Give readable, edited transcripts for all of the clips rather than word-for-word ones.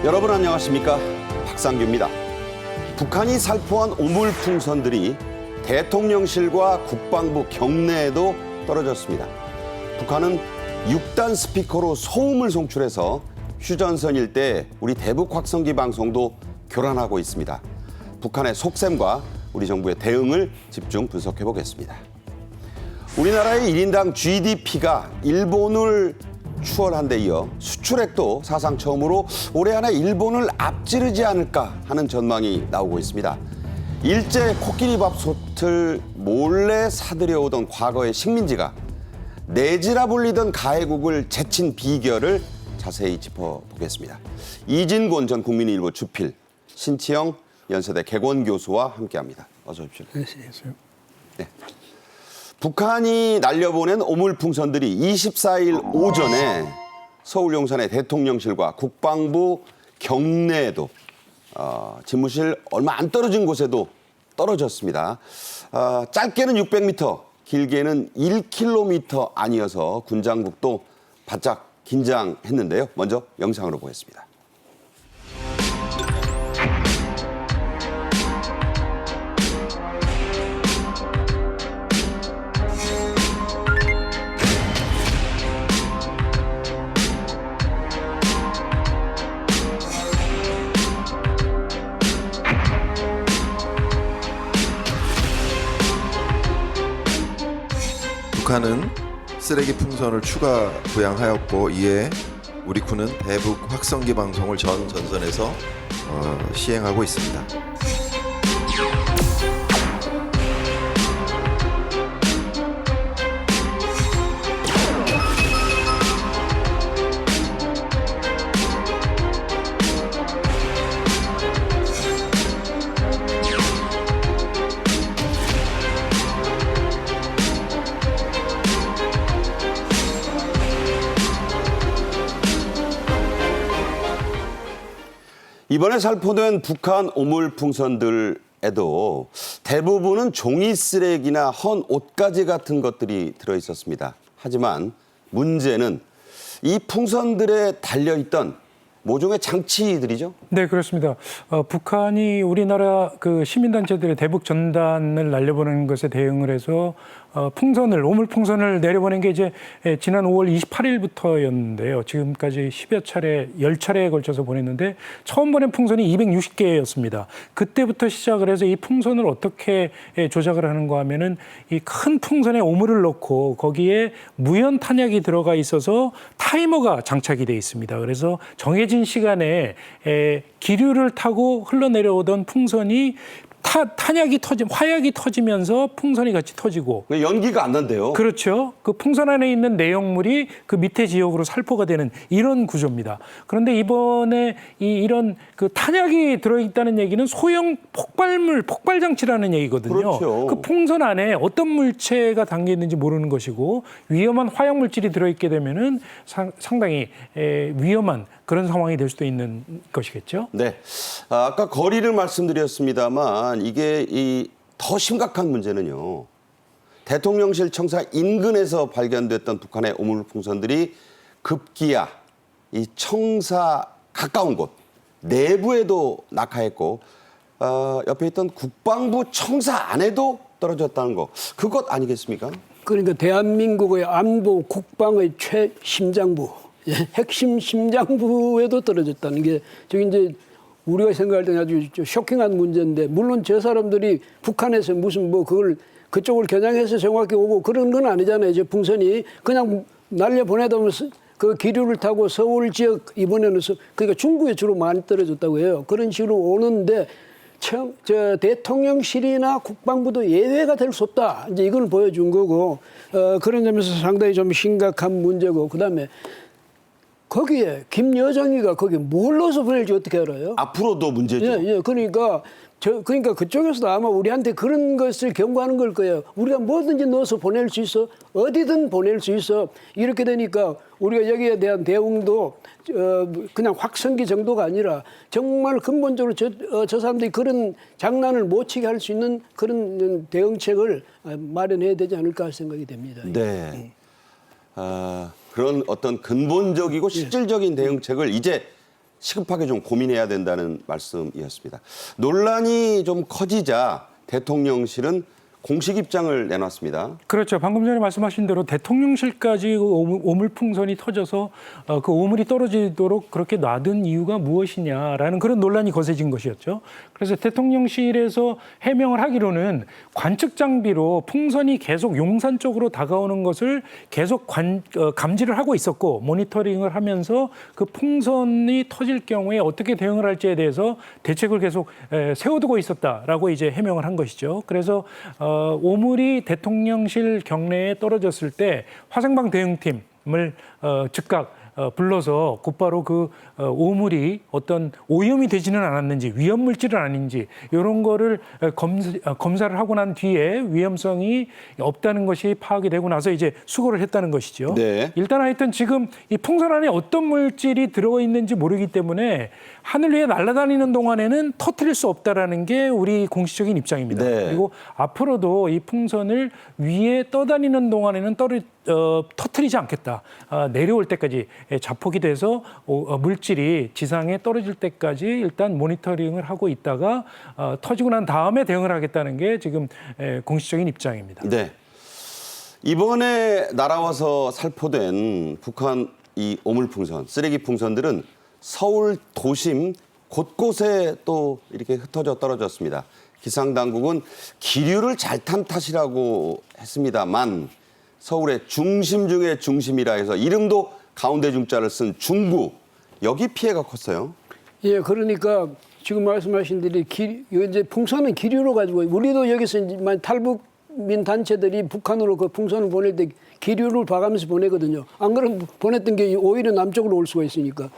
여러분 안녕하십니까? 박상규입니다. 북한이 살포한 오물풍선들이 대통령실과 국방부 경내에도 떨어졌습니다. 북한은 6단 스피커로 소음을 송출해서 휴전선 일대 우리 대북 확성기 방송도 교란하고 있습니다. 북한의 속셈과 우리 정부의 대응을 집중 분석해 보겠습니다. 우리나라의 1인당 GDP가 일본을 추월한 데 이어 수출액도 사상 처음으로 올해 안에 일본을 앞지르지 않을까 하는 전망이 나오고 있습니다. 일제 코끼리밥솥을 몰래 사들여오던 과거의 식민지가 내지라 불리던 가해국을 제친 비결을 자세히 짚어보겠습니다. 이진곤 전 국민일보 주필, 신치영 연세대 객원교수와 함께합니다. 어서 오십시오. 네. 북한이 날려보낸 오물풍선들이 24일 오전에 서울 용산의 대통령실과 국방부 경내에도 집무실 얼마 안 떨어진 곳에도 떨어졌습니다. 짧게는 600m, 길게는 1km 아니어서 군장국도 바짝 긴장했는데요. 먼저 영상으로 보겠습니다. 북한은 쓰레기 풍선을 추가 부양하였고 이에 우리 군은 대북 확성기 방송을 전 전선에서 시행하고 있습니다. 이번에 살포된 북한 오물풍선들에도 대부분은 종이 쓰레기나 헌 옷가지 같은 것들이 들어있었습니다. 하지만 문제는 이 풍선들에 달려있던 모종의 장치들이죠. 네, 그렇습니다. 북한이 우리나라 그 시민단체들의 대북 전단을 날려보내는 것에 대응을 해서 풍선을, 오물풍선을 내려보낸 게 이제 지난 5월 28일부터였는데요. 지금까지 10여 차례, 10차례에 걸쳐서 보냈는데 처음 보낸 풍선이 260개였습니다. 그때부터 시작을 해서 이 풍선을 어떻게 조작을 하는가 하면은 이 큰 풍선에 오물을 넣고 거기에 무연 탄약이 들어가 있어서 타이머가 장착이 돼 있습니다. 그래서 정해진 시간에 기류를 타고 흘러내려오던 풍선이 화약이 터지면서 풍선이 같이 터지고. 연기가 안 난대요. 그렇죠. 그 풍선 안에 있는 내용물이 그 밑에 지역으로 살포가 되는 이런 구조입니다. 그런데 이번에 이런 그 탄약이 들어있다는 얘기는 소형 폭발 장치라는 얘기거든요. 그렇죠. 그 풍선 안에 어떤 물체가 담겨 있는지 모르는 것이고 위험한 화약 물질이 들어있게 되면은 상당히 위험한 그런 상황이 될 수도 있는 것이겠죠. 네, 아까 거리를 말씀드렸습니다만 이게 더 심각한 문제는요. 대통령실 청사 인근에서 발견됐던 북한의 오물풍선들이 급기야 이 청사 가까운 곳 내부에도 낙하했고 옆에 있던 국방부 청사 안에도 떨어졌다는 거 그것 아니겠습니까? 그러니까 대한민국의 안보 국방의 최심장부. 핵심 심장부에도 떨어졌다는 게 저기 이제 우리가 생각할 때는 아주 쇼킹한 문제인데 물론 저 사람들이 북한에서 무슨 뭐 그걸 그쪽을 겨냥해서 정확히 오고 그런 건 아니잖아요. 저 풍선이 그냥 날려 보내다면서 그 기류를 타고 서울 지역 이번에는 그러니까 중구에 주로 많이 떨어졌다고 해요. 그런 식으로 오는데 저 대통령실이나 국방부도 예외가 될 수 없다. 이제 이걸 보여준 거고 그런 점에서 상당히 좀 심각한 문제고 그다음에. 거기에 김여정이가 거기에 뭘 넣어서 보낼지 어떻게 알아요? 앞으로도 문제죠. 예, 그러니까 그러니까 그쪽에서도 아마 우리한테 그런 것을 경고하는 걸 거예요. 우리가 뭐든지 넣어서 보낼 수 있어. 어디든 보낼 수 있어. 이렇게 되니까 우리가 여기에 대한 대응도 그냥 확성기 정도가 아니라 정말 근본적으로 저 사람들이 그런 장난을 못 치게 할 수 있는 그런 대응책을 마련해야 되지 않을까 생각이 됩니다. 네. 그런 어떤 근본적이고 실질적인 대응책을 이제 시급하게 좀 고민해야 된다는 말씀이었습니다. 논란이 좀 커지자 대통령실은 공식 입장을 내놨습니다. 그렇죠. 방금 전에 말씀하신 대로 대통령실까지 그 오물풍선이 터져서 그 오물이 떨어지도록 그렇게 놔둔 이유가 무엇이냐라는 그런 논란이 거세진 것이었죠. 그래서 대통령실에서 해명을 하기로는 관측 장비로 풍선이 계속 용산 쪽으로 다가오는 것을 계속 감지를 하고 있었고 모니터링을 하면서 그 풍선이 터질 경우에 어떻게 대응을 할지에 대해서 대책을 계속 세워두고 있었다라고 이제 해명을 한 것이죠. 그래서 오물이 대통령실 경내에 떨어졌을 때 화생방 대응팀을 즉각 불러서 곧바로 그 오물이 어떤 오염이 되지는 않았는지 위험 물질은 아닌지 이런 거를 검사를 하고 난 뒤에 위험성이 없다는 것이 파악이 되고 나서 이제 수거를 했다는 것이죠. 네. 일단 하여튼 지금 이 풍선 안에 어떤 물질이 들어가 있는지 모르기 때문에 하늘 위에 날아다니는 동안에는 터뜨릴 수 없다라는 게 우리 공식적인 입장입니다. 네. 그리고 앞으로도 이 풍선을 위에 떠다니는 동안에는 터뜨리지 않겠다. 내려올 때까지 자폭이 돼서 물질이 지상에 떨어질 때까지 일단 모니터링을 하고 있다가 터지고 난 다음에 대응을 하겠다는 게 지금 공식적인 입장입니다. 네. 이번에 날아와서 살포된 북한 이 오물풍선, 쓰레기 풍선들은 서울 도심 곳곳에 또 이렇게 흩어져 떨어졌습니다. 기상당국은 기류를 잘 탄 탓이라고 했습니다만 서울의 중심 중의 중심이라 해서 이름도 가운데 중자를 쓴 중구, 여기 피해가 컸어요. 예, 그러니까 지금 말씀하신 대로 이제 풍선은 기류로 가지고 우리도 여기서 이제 탈북민 단체들이 북한으로 그 풍선을 보낼 때 기류를 봐가면서 보내거든요. 안 그러면 보냈던 게 오히려 남쪽으로 올 수가 있으니까.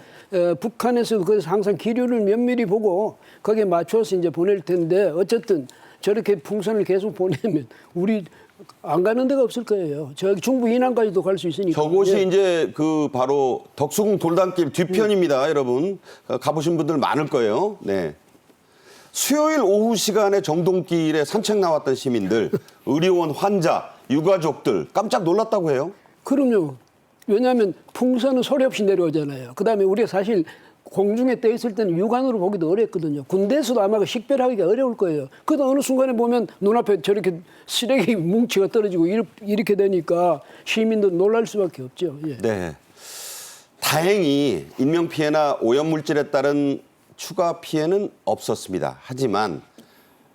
북한에서 그래서 항상 기류를 면밀히 보고 거기에 맞춰서 이제 보낼 텐데 어쨌든 저렇게 풍선을 계속 보내면 우리 안 가는 데가 없을 거예요. 저기 중부 이남까지도 갈 수 있으니까. 저곳이 예. 이제 그 바로 덕수궁 돌담길 뒤편입니다, 여러분. 가보신 분들 많을 거예요. 네. 수요일 오후 시간에 정동길에 산책 나왔던 시민들, 의료원 환자, 유가족들 깜짝 놀랐다고 해요. 그럼요. 왜냐하면 풍선은 소리 없이 내려오잖아요. 그다음에 우리가 사실 공중에 떠 있을 때는 육안으로 보기도 어렵거든요. 군대에서도 아마 그 식별하기가 어려울 거예요. 그러다 어느 순간에 보면 눈앞에 저렇게 쓰레기 뭉치가 떨어지고 이렇게 되니까 시민도 놀랄 수밖에 없죠. 예. 네. 다행히 인명피해나 오염물질에 따른 추가 피해는 없었습니다. 하지만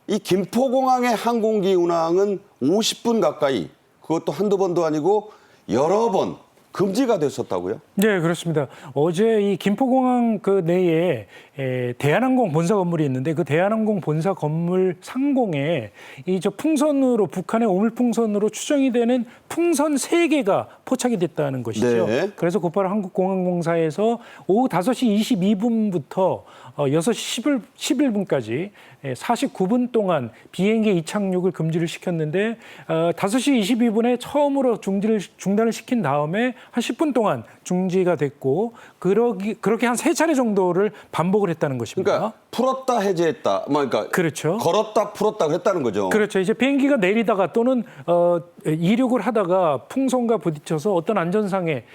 이 김포공항의 항공기 운항은 50분 가까이, 그것도 한두 번도 아니고 여러 번 금지가 됐었다고요? 네, 그렇습니다. 어제 이 김포공항 그 내에 대한항공 본사 건물이 있는데 그 대한항공 본사 건물 상공에 이 저 풍선으로 북한의 오물풍선으로 추정이 되는 풍선 3개가 포착이 됐다는 것이죠. 네. 그래서 곧바로 한국공항공사에서 오후 5시 22분부터 6시 11분까지 49분 동안 비행기 이착륙을 금지를 시켰는데 5시 22분에 처음으로 중단을 시킨 다음에 한 10분 동안 중지가 됐고 그렇게 한 3차례 정도를 반복을 했다는 것입니다. 그러니까 풀었다 해제했다. 그러니까 그렇죠. 걸었다 풀었다 그랬다는 거죠. 그렇죠. 이제 비행기가 내리다가 또는 이륙을 하다가 풍선과 부딪혀서 어떤 안전상의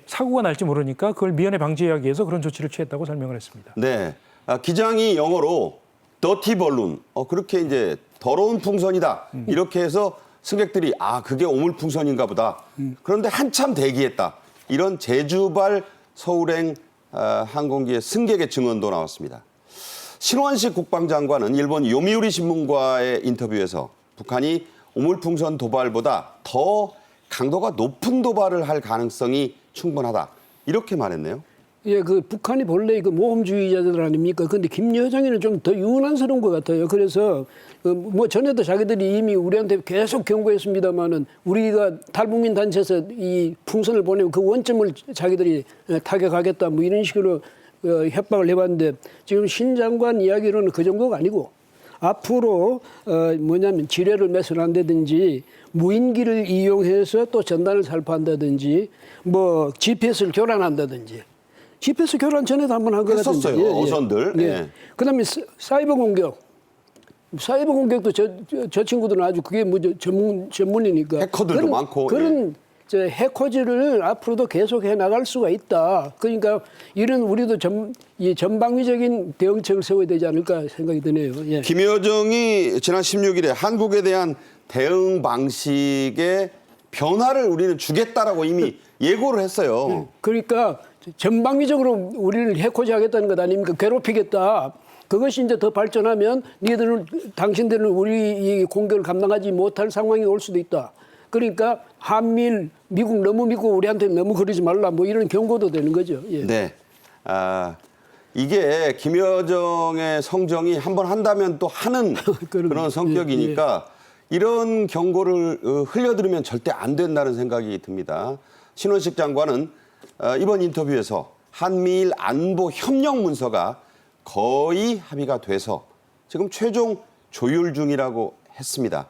사고가 날지 모르니까 그걸 미연에 방지하기 위해서 그런 조치를 취했다고 설명을 했습니다. 네. 기장이 영어로 더티 벌룬, 그렇게 이제 더러운 풍선이다. 이렇게 해서 승객들이 그게 오물풍선인가 보다. 그런데 한참 대기했다. 이런 제주발 서울행 항공기의 승객의 증언도 나왔습니다. 신원식 국방장관은 일본 요미우리 신문과의 인터뷰에서 북한이 오물풍선 도발보다 더 강도가 높은 도발을 할 가능성이 충분하다. 이렇게 말했네요. 예, 그 북한이 본래 그 모험주의자들 아닙니까? 근데 김여정이는 좀 더 유난스러운 것 같아요. 그래서 뭐 전에도 자기들이 이미 우리한테 계속 경고했습니다만은 우리가 탈북민 단체에서 이 풍선을 보내면 그 원점을 자기들이 타격하겠다 뭐 이런 식으로 협박을 해봤는데 지금 신 장관 이야기로는 그 정도가 아니고 앞으로 뭐냐면 지뢰를 매설한다든지 무인기를 이용해서 또 전단을 살포한다든지 뭐 GPS를 교란한다든지 GPS 교란 전에도 한번 한 것 같은데. 했었어요. 어선들. 예. 예. 그다음에 사이버 공격. 사이버 공격도 저 친구들은 아주 그게 뭐 전문이니까. 해커들도 많고, 그런 해커지를 앞으로도 계속 해 나갈 수가 있다. 그러니까 이런 우리도 이 전방위적인 대응책을 세워야 되지 않을까 생각이 드네요. 예. 김여정이 지난 16일에 한국에 대한 대응 방식의 변화를 우리는 주겠다라고 이미 예고를 했어요. 그러니까 전방위적으로 우리를 해코지 하겠다는 것 아닙니까? 괴롭히겠다. 그것이 이제 더 발전하면 당신들은 우리 이 공격을 감당하지 못할 상황이 올 수도 있다. 그러니까 한미일, 미국 너무 믿고 우리한테 너무 그러지 말라 뭐 이런 경고도 되는 거죠. 예. 네. 이게 김여정의 성정이 한번 한다면 또 하는 그런 성격이니까 이런 경고를 흘려들으면 절대 안 된다는 생각이 듭니다. 신원식 장관은 이번 인터뷰에서 한미일 안보 협력 문서가 거의 합의가 돼서 지금 최종 조율 중이라고 했습니다.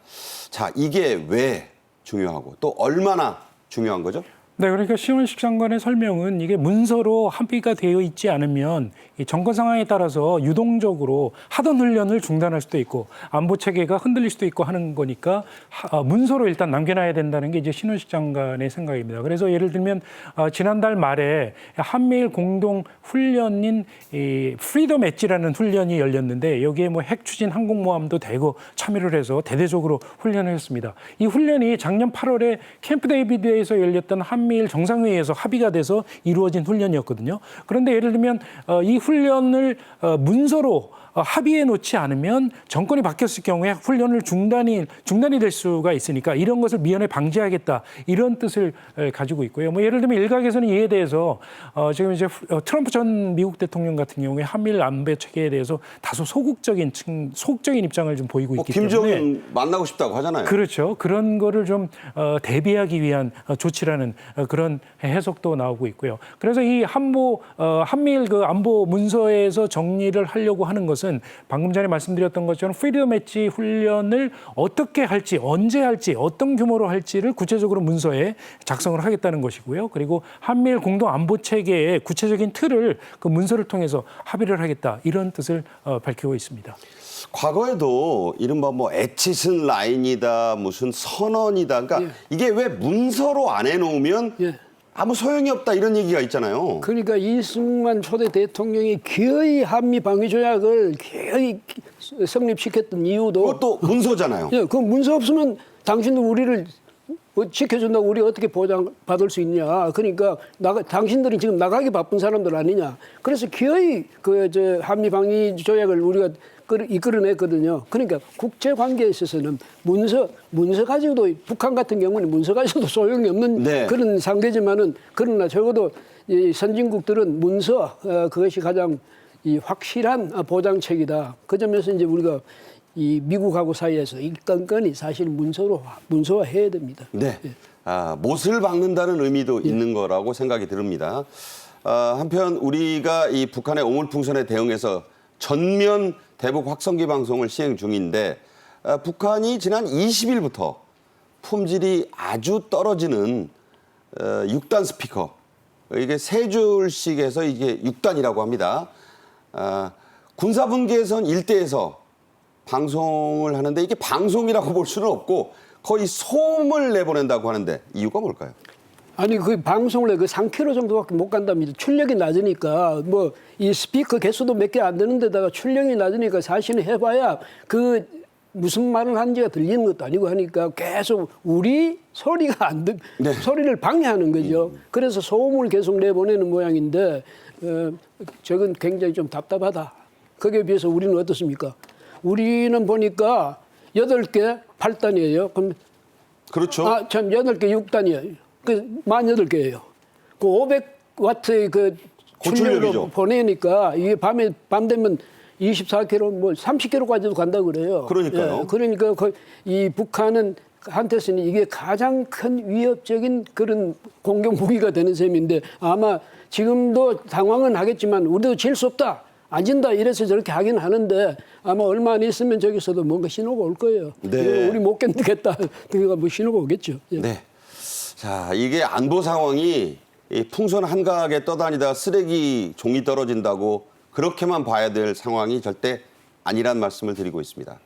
자, 이게 왜 중요하고 또 얼마나 중요한 거죠? 네, 그러니까 신원식 장관의 설명은 이게 문서로 합의가 되어 있지 않으면 이 정권 상황에 따라서 유동적으로 하던 훈련을 중단할 수도 있고 안보 체계가 흔들릴 수도 있고 하는 거니까 문서로 일단 남겨놔야 된다는 게 이제 신원식 장관의 생각입니다. 그래서 예를 들면 지난달 말에 한미일 공동 훈련인 이 프리덤 엣지라는 훈련이 열렸는데 여기에 뭐 핵 추진 항공모함도 대거 참여를 해서 대대적으로 훈련을 했습니다. 이 훈련이 작년 8월에 캠프 데이비드에서 열렸던 한미일 정상회의에서 합의가 돼서 이루어진 훈련이었거든요. 그런데 예를 들면 이 훈련을 문서로 합의해 놓지 않으면 정권이 바뀌었을 경우에 훈련을 중단이 될 수가 있으니까 이런 것을 미연에 방지하겠다 이런 뜻을 가지고 있고요. 뭐 예를 들면 일각에서는 이에 대해서 지금 이제 트럼프 전 미국 대통령 같은 경우에 한미일 안보 체계에 대해서 다소 소극적인 입장을 좀 보이고 있기 때문에 김정은 만나고 싶다고 하잖아요. 그렇죠. 그런 거를 좀 대비하기 위한 조치라는 그런 해석도 나오고 있고요. 그래서 이 한미일 그 안보 문서에서 정리를 하려고 하는 것은 방금 전에 말씀드렸던 것처럼 프리덤 엣지 훈련을 어떻게 할지, 언제 할지, 어떤 규모로 할지를 구체적으로 문서에 작성을 하겠다는 것이고요. 그리고 한미일 공동 안보 체계의 구체적인 틀을 그 문서를 통해서 합의를 하겠다 이런 뜻을 밝히고 있습니다. 과거에도 이른바 뭐 엣짓은 라인이다, 무슨 선언이다. 그러니까 이게 왜 문서로 안 해놓으면 아무 소용이 없다 이런 얘기가 있잖아요. 그러니까 이승만 초대 대통령이 기어이 한미 방위 조약을 기어이 성립시켰던 이유도 그것도 문서잖아요. 예, 그 문서 없으면 당신도 우리를 지켜준다고 우리 어떻게 보장받을 수 있냐. 그러니까 당신들은 지금 나가기 바쁜 사람들 아니냐. 그래서 기어이 한미 방위 조약을 우리가 이끌어냈거든요. 그러니까 국제 관계에 있어서는 문서 가지고도 북한 같은 경우는 문서 가지고도 소용이 없는 그런 상대지만은 그러나 적어도 이 선진국들은 문서 그것이 가장 이 확실한 보장책이다. 그 점에서 이제 우리가 이 미국하고 사이에서 이 건건이 사실 문서화해야 됩니다. 네. 못을 박는다는 의미도 있는 거라고 생각이 듭니다. 한편 우리가 이 북한의 오물풍선에 대응해서 전면 대북 확성기 방송을 시행 중인데 북한이 지난 20일부터 품질이 아주 떨어지는 6단 스피커 이게 세 줄씩 해서 이게 6단이라고 합니다. 군사분계선 일대에서 방송을 하는데 이게 방송이라고 볼 수는 없고 거의 소음을 내보낸다고 하는데 이유가 뭘까요? 아니 그 방송을 그 3km 정도밖에 못 간답니다. 출력이 낮으니까 뭐 이 스피커 개수도 몇 개 안 되는 데다가 출력이 낮으니까 사실은 해봐야 그 무슨 말을 하는지가 들리는 것도 아니고 하니까 계속 우리 소리가 안 듣, 소리를 방해하는 거죠. 그래서 소음을 계속 내보내는 모양인데 저건 굉장히 좀 답답하다. 거기에 비해서 우리는 어떻습니까? 우리는 보니까 8개 8단이에요. 그럼 그렇죠. 참 8개 6단이에요. 그 18,000개예요. 그 500와트의 그 출력으로 보내니까 이게 밤 되면 24km, 뭐 30km까지도 간다고 그래요. 그러니까요. 그러니까 이 북한은 한테서는 이게 가장 큰 위협적인 그런 공격 무기가 되는 셈인데 아마 지금도 당황은 하겠지만 우리도 질 수 없다. 안 진다 이래서 저렇게 하긴 하는데 아마 얼마 안 있으면 저기서도 뭔가 신호가 올 거예요. 네. 이거 우리 못 견디겠다. 그러니까 뭐 신호가 오겠죠. 예. 네. 자, 이게 안보 상황이 이 풍선 한가하게 떠다니다 쓰레기 종이 떨어진다고 그렇게만 봐야 될 상황이 절대 아니란 말씀을 드리고 있습니다.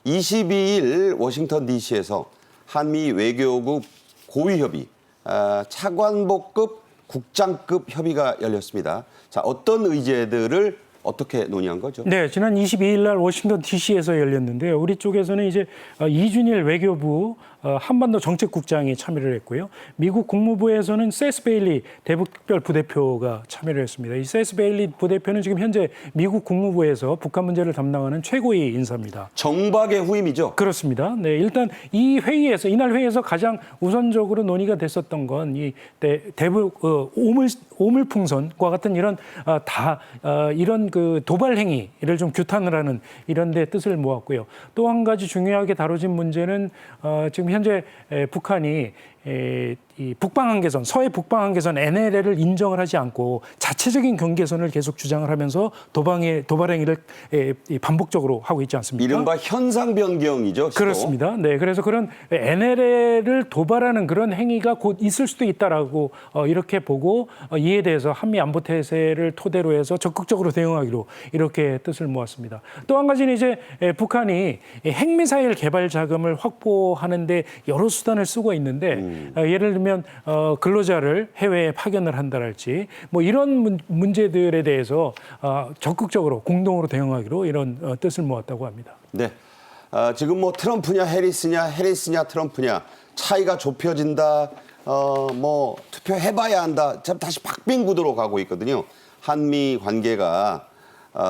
22일 워싱턴 DC에서 한미 외교국 고위협의, 차관복급 국장급 협의가 열렸습니다. 자, 어떤 의제들을 어떻게 논의한 거죠? 네, 지난 22일 날 워싱턴 DC에서 열렸는데요. 우리 쪽에서는 이제 이준일 외교부 한반도 정책국장이 참여를 했고요. 미국 국무부에서는 세스 베일리 대북 특별 부대표가 참여를 했습니다. 이 세스 베일리 부대표는 지금 현재 미국 국무부에서 북한 문제를 담당하는 최고위 인사입니다. 정박의 후임이죠? 그렇습니다. 네, 일단 이날 회의에서 가장 우선적으로 논의가 됐었던 건 이 대북 오물풍선과 같은 이런 이런 그 도발 행위를 좀 규탄을 하는 이런 데 뜻을 모았고요. 또 한 가지 중요하게 다뤄진 문제는 지금 현재 북한이 이 북방한계선, 서해 북방한계선 NLL을 인정을 하지 않고 자체적인 경계선을 계속 주장을 하면서 도발 행위를 반복적으로 하고 있지 않습니까? 이른바 현상 변경이죠. 시도. 그렇습니다. 네, 그래서 그런 NLL을 도발하는 그런 행위가 곧 있을 수도 있다라고 이렇게 보고 이에 대해서 한미 안보 태세를 토대로 해서 적극적으로 대응하기로 이렇게 뜻을 모았습니다. 또 한 가지는 이제 북한이 핵미사일 개발 자금을 확보하는데 여러 수단을 쓰고 있는데 예를 들면 근로자를 해외에 파견을 한다랄지 뭐 이런 문제들에 대해서 적극적으로 공동으로 대응하기로 이런 뜻을 모았다고 합니다. 네. 지금 뭐 트럼프냐 해리스냐 트럼프냐 차이가 좁혀진다. 뭐 투표해봐야 한다. 참 다시 박빙 구도로 가고 있거든요. 한미 관계가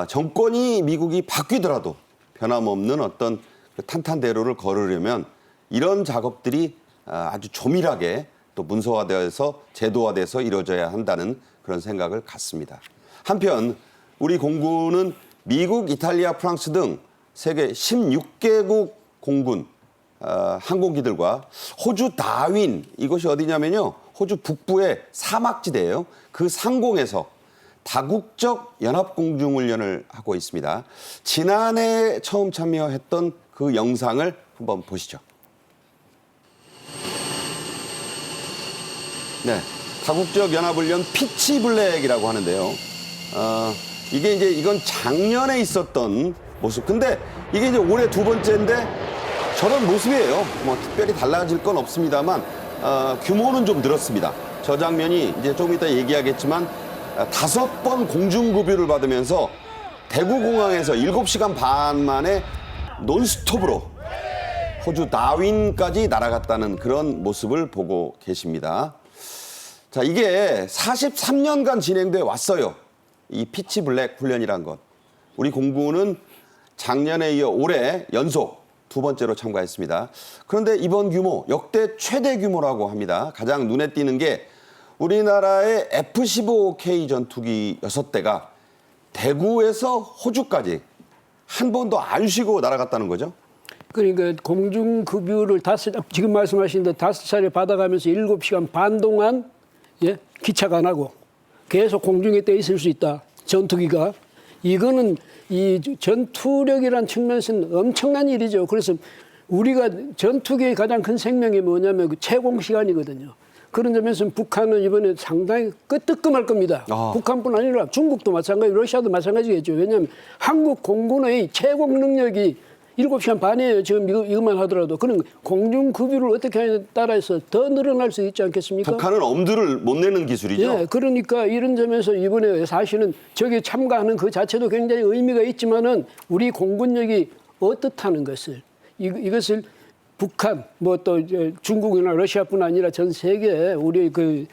정권이 미국이 바뀌더라도 변함없는 어떤 그 탄탄대로를 걸으려면 이런 작업들이 아주 조밀하게 또 문서화되어서 제도화돼서 이루어져야 한다는 그런 생각을 갖습니다. 한편 우리 공군은 미국, 이탈리아, 프랑스 등 세계 16개국 공군 항공기들과 호주 다윈, 이것이 어디냐면요. 호주 북부의 사막지대예요. 그 상공에서 다국적 연합공중훈련을 하고 있습니다. 지난해 처음 참여했던 그 영상을 한번 보시죠. 네, 다국적 연합훈련 피치블랙이라고 하는데요. 이건 작년에 있었던 모습. 근데 이게 이제 올해 두 번째인데 저런 모습이에요. 뭐 특별히 달라질 건 없습니다만 규모는 좀 늘었습니다. 저 장면이 이제 조금 이따 얘기하겠지만 5번 공중급유를 받으면서 대구공항에서 7시간 반 만에 논스톱으로 호주 다윈까지 날아갔다는 그런 모습을 보고 계십니다. 자, 이게 43년간 진행돼 왔어요. 이 피치블랙 훈련이란 것. 우리 공군은 작년에 이어 올해 연속 두 번째로 참가했습니다. 그런데 이번 규모 역대 최대 규모라고 합니다. 가장 눈에 띄는 게 우리나라의 F-15K 전투기 6대가 대구에서 호주까지 한 번도 안 쉬고 날아갔다는 거죠. 그러니까 공중급유를 지금 말씀하신 대 5차례 받아가면서 7시간 반 동안 기착 안 하고 계속 공중에 떠 있을 수 있다. 전투기가. 이거는 이 전투력이라는 측면에서는 엄청난 일이죠. 그래서 우리가 전투기의 가장 큰 생명이 뭐냐면 그 채공 시간이거든요. 그런 점에서 북한은 이번에 상당히 뜨끔할 겁니다. 북한뿐 아니라 중국도 마찬가지, 러시아도 마찬가지겠죠. 왜냐하면 한국 공군의 채공 능력이 7시간 반이에요. 지금 이것만 하더라도. 그런 공중급유를 어떻게 하냐에 따라서 더 늘어날 수 있지 않겠습니까? 북한은 엄두를 못 내는 기술이죠. 예, 그러니까 이런 점에서 이번에 사실은 저기 참가하는 그 자체도 굉장히 의미가 있지만은 우리 공군력이 어떻다는 것을 이것을 북한 뭐 또 중국이나 러시아뿐 아니라 전 세계에 우리의 그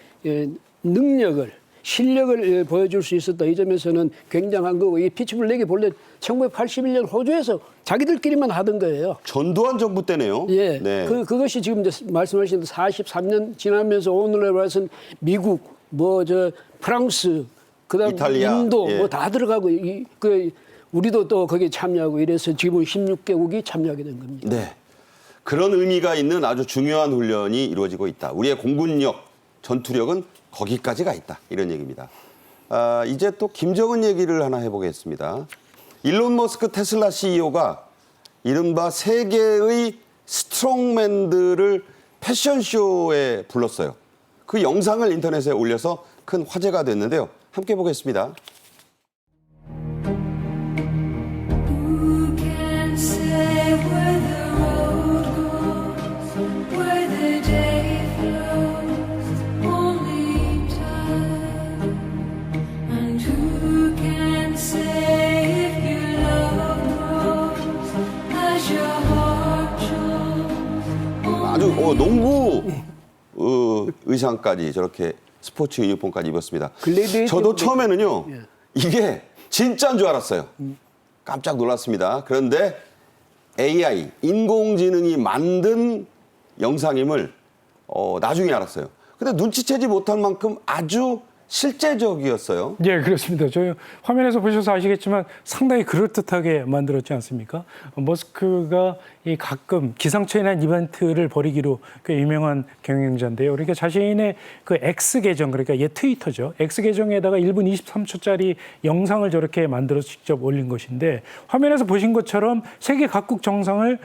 능력을 실력을 보여줄 수 있었다. 이 점에서는 굉장한 거고 이 피치블랙이 본래 1981년 호주에서 자기들끼리만 하던 거예요. 전두환 정부 때네요. 예, 네. 그것이 지금 이제 말씀하신 43년 지나면서 오늘날 와서는 미국, 프랑스, 그다음 이탈리아, 인도 예. 뭐 다 들어가고 우리도 또 거기에 참여하고 이래서 지금 16개국이 참여하게 된 겁니다. 네. 그런 의미가 있는 아주 중요한 훈련이 이루어지고 있다. 우리의 공군력, 전투력은 거기까지가 있다. 이런 얘기입니다. 이제 또 김정은 얘기를 하나 해보겠습니다. 일론 머스크 테슬라 CEO가 이른바 세계의 스트롱맨들을 패션쇼에 불렀어요. 그 영상을 인터넷에 올려서 큰 화제가 됐는데요. 함께 보겠습니다. Who can say where the road goes, where the day flows? Only time. And who can say if your love grows as your heart shows? 아주 농구 의상까지 저렇게 스포츠 유니폼까지 입었습니다. 글래디에이터 저도 때- 처음에는요. 예. 이게 진짜인 줄 알았어요. 깜짝 놀랐습니다. 그런데 AI, 인공지능이 만든 영상임을 나중에 알았어요. 근데 눈치채지 못할 만큼 아주 실제적이었어요. 예, 그렇습니다. 저 화면에서 보셔서 아시겠지만 상당히 그럴듯하게 만들었지 않습니까? 머스크가 이 가끔 기상천외한 이벤트를 벌이기로 꽤 유명한 경영자인데요. 그러니까 자신의 그 X 계정, 그러니까 얘 트위터죠. X 계정에다가 1분 23초짜리 영상을 저렇게 만들어서 직접 올린 것인데 화면에서 보신 것처럼 세계 각국 정상을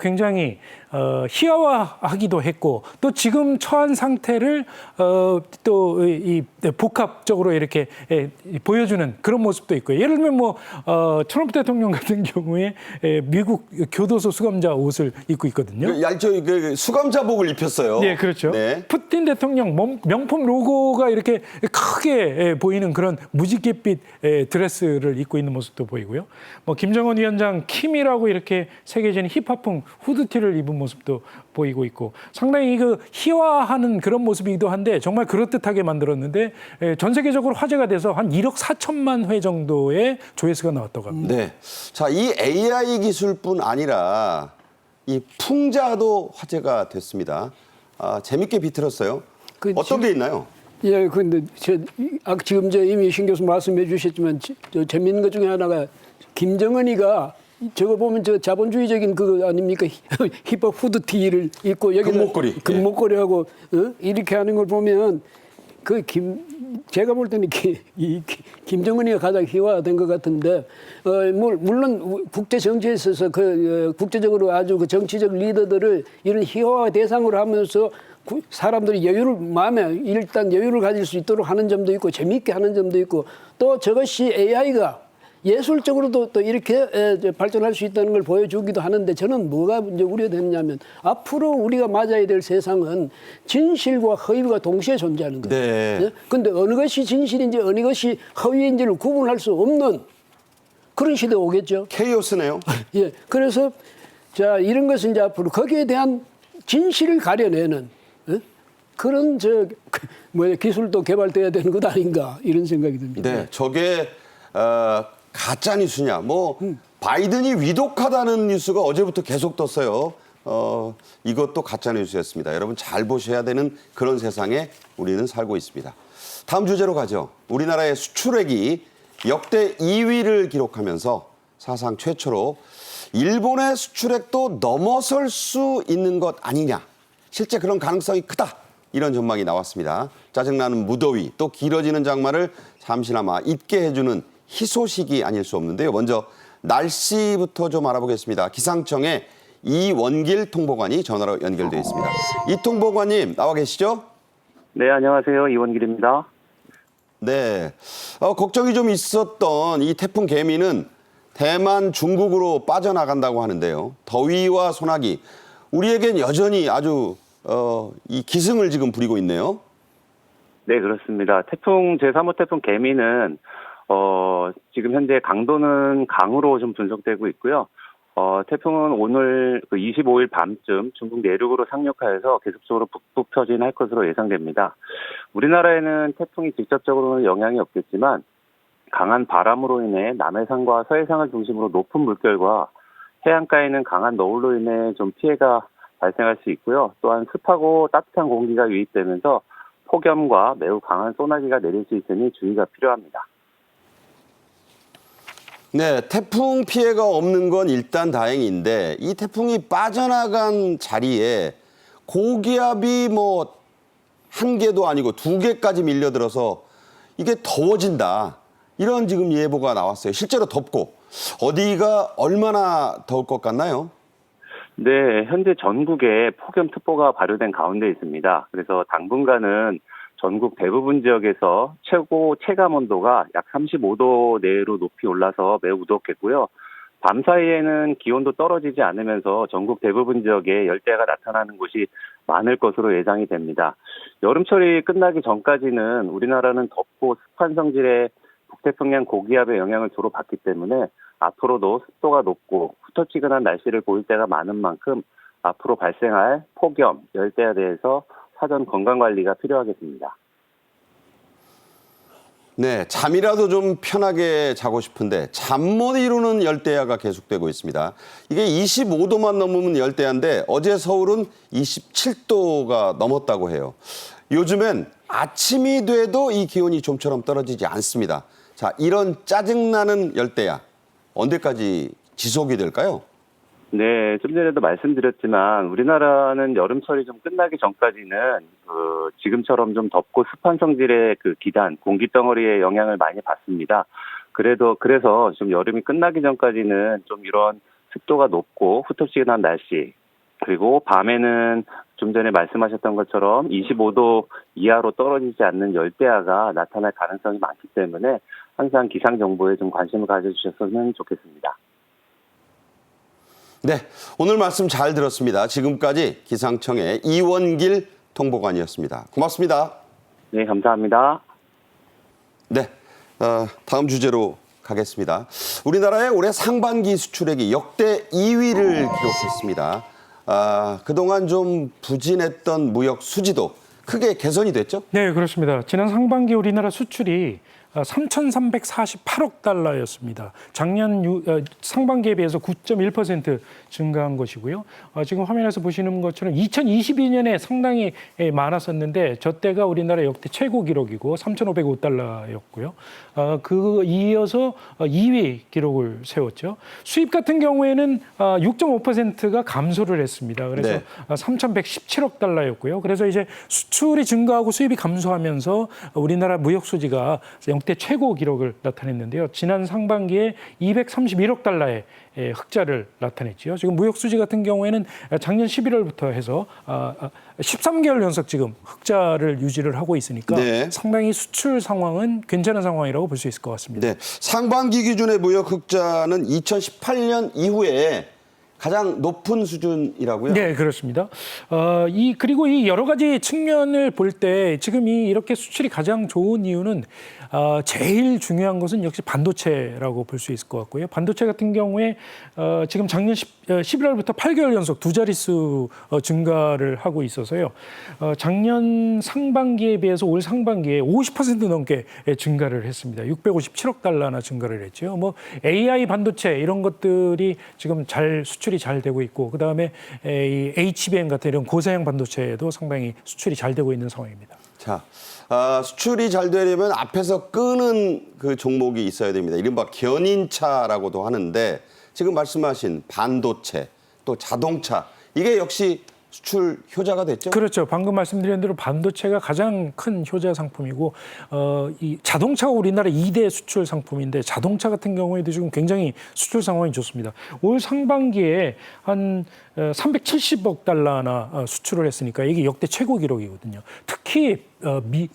굉장히 희화화하기도 했고 또 지금 처한 상태를 또 이 복합적으로 이렇게 보여주는 그런 모습도 있고요. 예를 들면 뭐 트럼프 대통령 같은 경우에 미국 교도소 수감자 옷을 입고 있거든요. 그 수감자복을 입혔어요. 네, 그렇죠. 네. 푸틴 대통령 명품 로고가 이렇게 크게 보이는 그런 무지갯빛 드레스를 입고 있는 모습도 보이고요. 뭐 김정은 위원장 킴이라고 이렇게 새겨진 힙합풍 후드티를 입은 모습도 보이고 있고 상당히 그 희화하는 그런 모습이기도 한데 정말 그럴듯하게 만들었는데 전 세계적으로 화제가 돼서 한 1억 4천만 회 정도의 조회수가 나왔다고 합니다. 네. 자, 이 AI 기술뿐 아니라 이 풍자도 화제가 됐습니다. 재밌게 비틀었어요. 그 어떤 게 있나요? 예, 근데 지금 이미 신 교수 말씀해 주셨지만 재밌는 것 중에 하나가 김정은이가 저거 보면 저 자본주의적인 그거 아닙니까? 힙합 후드티를 입고 여기 금목걸이하고 이렇게 하는 걸 보면 제가 볼 때는 김정은이가 가장 희화화된 것 같은데 물론 국제 정치에 있어서 국제적으로 아주 그 정치적 리더들을 이런 희화화 대상으로 하면서 사람들이 마음에 일단 여유를 가질 수 있도록 하는 점도 있고 재미있게 하는 점도 있고 또 저것이 AI가 예술적으로도 또 이렇게 발전할 수 있다는 걸 보여주기도 하는데 저는 뭐가 이제 우려되느냐면 앞으로 우리가 맞아야 될 세상은 진실과 허위가 동시에 존재하는 거예요. 네. 그런데 어느 것이 진실인지 어느 것이 허위인지를 구분할 수 없는 그런 시대가 오겠죠. 케이오스네요. 예. 그래서 자 이런 것은 이제 앞으로 거기에 대한 진실을 가려내는 그런 기술도 개발돼야 되는 것 아닌가 이런 생각이 듭니다. 네. 저게 가짜 뉴스냐? 바이든이 위독하다는 뉴스가 어제부터 계속 떴어요. 이것도 가짜 뉴스였습니다. 여러분 잘 보셔야 되는 그런 세상에 우리는 살고 있습니다. 다음 주제로 가죠. 우리나라의 수출액이 역대 2위를 기록하면서 사상 최초로 일본의 수출액도 넘어설 수 있는 것 아니냐. 실제 그런 가능성이 크다. 이런 전망이 나왔습니다. 짜증나는 무더위, 또 길어지는 장마를 잠시나마 잊게 해주는 희소식이 아닐 수 없는데요. 먼저 날씨부터 좀 알아보겠습니다. 기상청의 이원길 통보관이 전화로 연결되어 있습니다. 이 통보관님 나와 계시죠? 네, 안녕하세요. 이원길입니다. 네, 걱정이 좀 있었던 이 태풍 개미는 대만, 중국으로 빠져나간다고 하는데요. 더위와 소나기, 우리에겐 여전히 아주 이 기승을 지금 부리고 있네요. 네, 그렇습니다. 제3호 태풍 개미는 지금 현재 강도는 강으로 좀 분석되고 있고요. 태풍은 오늘 25일 밤쯤 중국 내륙으로 상륙하여서 계속적으로 북북 터진할 것으로 예상됩니다. 우리나라에는 태풍이 직접적으로는 영향이 없겠지만 강한 바람으로 인해 남해상과 서해상을 중심으로 높은 물결과 해안가에는 강한 너울로 인해 좀 피해가 발생할 수 있고요. 또한 습하고 따뜻한 공기가 유입되면서 폭염과 매우 강한 소나기가 내릴 수 있으니 주의가 필요합니다. 네, 태풍 피해가 없는 건 일단 다행인데 이 태풍이 빠져나간 자리에 고기압이 뭐 한 개도 아니고 두 개까지 밀려들어서 이게 더워진다. 이런 지금 예보가 나왔어요. 실제로 덥고 어디가 얼마나 더울 것 같나요? 네, 현재 전국에 폭염특보가 발효된 가운데 있습니다. 그래서 당분간은 전국 대부분 지역에서 최고 체감 온도가 약 35도 내로 높이 올라서 매우 무덥겠고요. 밤 사이에는 기온도 떨어지지 않으면서 전국 대부분 지역에 열대야가 나타나는 곳이 많을 것으로 예상이 됩니다. 여름철이 끝나기 전까지는 우리나라는 덥고 습한 성질의 북태평양 고기압의 영향을 주로 받기 때문에 앞으로도 습도가 높고 후텁지근한 날씨를 보일 때가 많은 만큼 앞으로 발생할 폭염, 열대야에 대해서 사전 건강관리가 필요하겠습니다. 네, 잠이라도 좀 편하게 자고 싶은데 잠 못 이루는 열대야가 계속되고 있습니다. 이게 25도만 넘으면 열대야인데 어제 서울은 27도가 넘었다고 해요. 요즘엔 아침이 돼도 이 기온이 좀처럼 떨어지지 않습니다. 자, 이런 짜증나는 열대야 언제까지 지속이 될까요? 네, 좀 전에도 말씀드렸지만 우리나라는 여름철이 좀 끝나기 전까지는 지금처럼 좀 덥고 습한 성질의 그 기단, 공기덩어리의 영향을 많이 받습니다. 그래서 좀 여름이 끝나기 전까지는 좀 이런 습도가 높고 후텁지근한 날씨, 그리고 밤에는 좀 전에 말씀하셨던 것처럼 25도 이하로 떨어지지 않는 열대야가 나타날 가능성이 많기 때문에 항상 기상 정보에 좀 관심을 가져주셨으면 좋겠습니다. 네, 오늘 말씀 잘 들었습니다. 지금까지 기상청의 이원길 통보관이었습니다. 고맙습니다. 네, 감사합니다. 네, 다음 주제로 가겠습니다. 우리나라의 올해 상반기 수출액이 역대 2위를 기록했습니다. 그동안 좀 부진했던 무역 수지도 크게 개선이 됐죠? 네, 그렇습니다. 지난 상반기 우리나라 수출이 3,348억 달러였습니다. 작년 상반기에 비해서 9.1% 증가한 것이고요. 지금 화면에서 보시는 것처럼 2022년에 상당히 많았었는데 저 때가 우리나라 역대 최고 기록이고 3,505달러였고요. 그 이어서 2위 기록을 세웠죠. 수입 같은 경우에는 6.5%가 감소를 했습니다. 그래서 네. 3,117억 달러였고요. 그래서 이제 수출이 증가하고 수입이 감소하면서 우리나라 무역 수지가 역대 최고 기록을 나타냈는데요. 지난 상반기에 231억 달러의 흑자를 나타냈죠. 지금 무역 수지 같은 경우에는 작년 11월부터 해서 13개월 연속 지금 흑자를 유지를 하고 있으니까 네. 상당히 수출 상황은 괜찮은 상황이라고 볼 수 있을 것 같습니다. 네, 상반기 기준의 무역 흑자는 2018년 이후에 가장 높은 수준이라고요? 네, 그렇습니다. 그리고 이 여러 가지 측면을 볼 때 지금 이렇게 수출이 가장 좋은 이유는 제일 중요한 것은 역시 반도체라고 볼 수 있을 것 같고요. 반도체 같은 경우에 지금 작년 11월부터 8개월 연속 두 자릿수 증가를 하고 있어서요. 작년 상반기에 비해서 올 상반기에 50% 넘게 증가를 했습니다. 657억 달러나 증가를 했죠. 뭐 AI 반도체 이런 것들이 지금 수출이 잘 되고 있고 그다음에 이 HBM 같은 이런 고사양 반도체도 상당히 수출이 잘 되고 있는 상황입니다. 자, 수출이 잘 되려면 앞에서 끄는 그 종목이 있어야 됩니다. 이른바 견인차라고도 하는데 지금 말씀하신 반도체 또 자동차 이게 역시 수출 효자가 됐죠? 그렇죠. 방금 말씀드린 대로 반도체가 가장 큰 효자 상품이고 이 자동차가 우리나라 2대 수출 상품인데 자동차 같은 경우에도 지금 굉장히 수출 상황이 좋습니다. 올 상반기에 한 370억 달러나 수출을 했으니까 이게 역대 최고 기록이거든요. 특히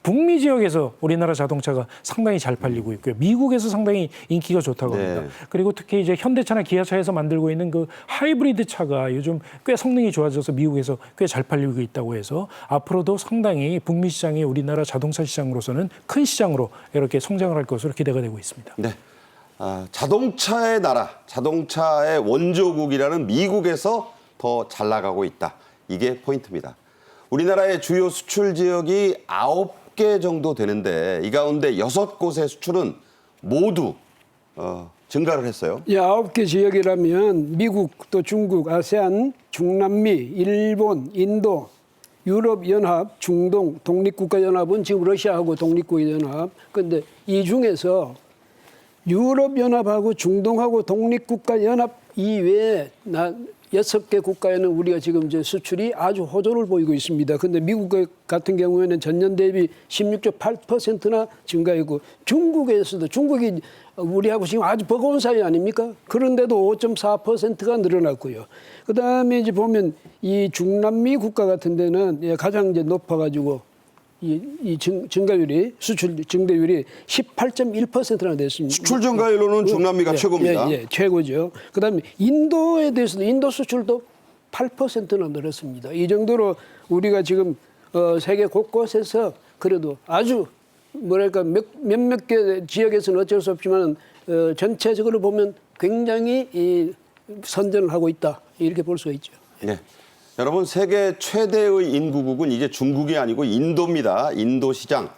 북미 지역에서 우리나라 자동차가 상당히 잘 팔리고 있고요. 미국에서 상당히 인기가 좋다고 합니다. 네. 그리고 특히 이제 현대차나 기아차에서 만들고 있는 그 하이브리드 차가 요즘 꽤 성능이 좋아져서 미국에서 꽤 잘 팔리고 있다고 해서 앞으로도 상당히 북미 시장이 우리나라 자동차 시장으로서는 큰 시장으로 이렇게 성장을 할 것으로 기대가 되고 있습니다. 네. 자동차의 나라, 자동차의 원조국이라는 미국에서 더 잘 나가고 있다. 이게 포인트입니다. 우리나라의 주요 수출 지역이 9개 정도 되는데 이 가운데 6곳의 수출은 모두 증가를 했어요. 9개 지역이라면 미국, 또 중국, 아세안, 중남미, 일본, 인도, 유럽연합, 중동, 독립국가연합은 지금 러시아하고 독립국가연합. 그런데 이 중에서 유럽연합하고 중동하고 독립국가연합 이외에 6개 국가에는 우리가 지금 이제 수출이 아주 호조를 보이고 있습니다. 근데 미국 같은 경우에는 전년 대비 16.8%나 증가했고 중국에서도 중국이 우리하고 지금 아주 버거운 사이 아닙니까? 그런데도 5.4%가 늘어났고요. 그다음에 이제 보면 이 중남미 국가 같은 데는 가장 이제 높아가지고 이 증가율이 수출 증대율이 18.1%나 됐습니다. 수출 증가율로는 중남미가 최고입니다. 예, 최고죠. 그다음에 인도에 대해서도 인도 수출도 8%나 늘었습니다. 이 정도로 우리가 지금 세계 곳곳에서 그래도 아주 뭐랄까 몇몇 개 지역에서는 어쩔 수 없지만 전체적으로 보면 굉장히 이 선전을 하고 있다 이렇게 볼 수가 있죠. 네. 여러분 세계 최대의 인구국은 이제 중국이 아니고 인도입니다. 인도 시장